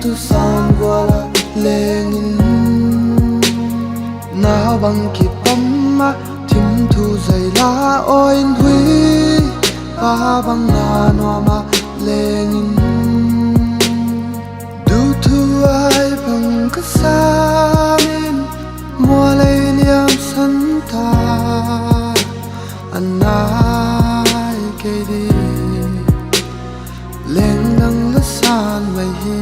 tu sound wala lengin na bang ki pamma thim thu zai la oin hui pa bang na no ma lengin du thu ai bang ka samin mo lay liam san ta anai ke di leng dang la san mai hi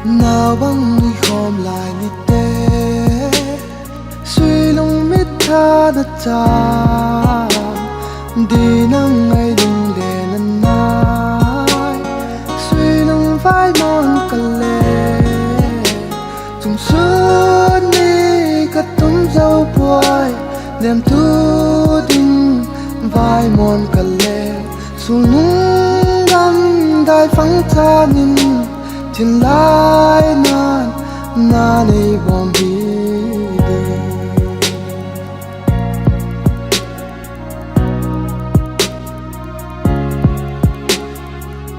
nào băng đi khom lại đi tê suy lung mít tha đất cha đi nắng ngày đừng để lần nai suy lung vai mòn cả lệ chung suốt đi cắt tung dâu buai đem thu đinh vai mòn cả lệ xuống nung đâm đai phăng cha nhìn thiên lai nan na nei bom bi de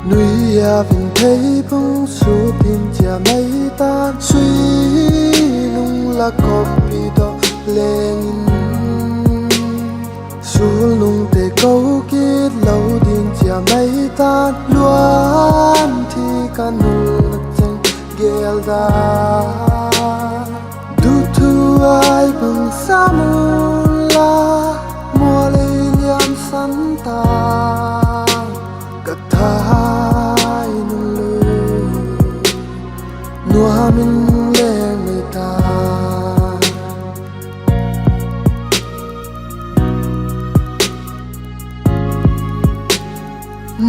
nuôi ya vinh thấy bông su pin chia mấy tan suy lung la copy do lên su lung te câu kết lâu din chia mấy tan luôn thì can gelda du thu ai bang samula mole liam santa kathai nulu nuamin leng meta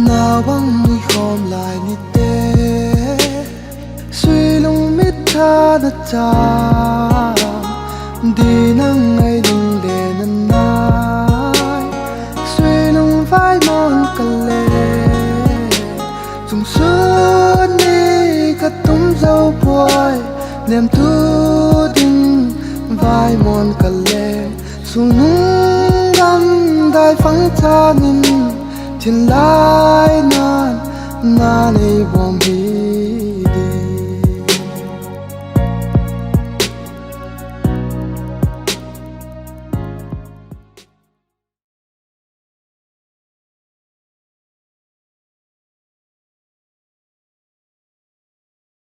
na bang ni khom lai ni te suy lung mít tha đất cha đi nắng ngày đừng để năn nai suy lung vai mòn cả lệ dùng suốt đi cắt tung dâu buai niềm thu đinh vai mòn cả lệ xuống nung đâm đai phăng cha nhìn thiên lai nan na nei bom bi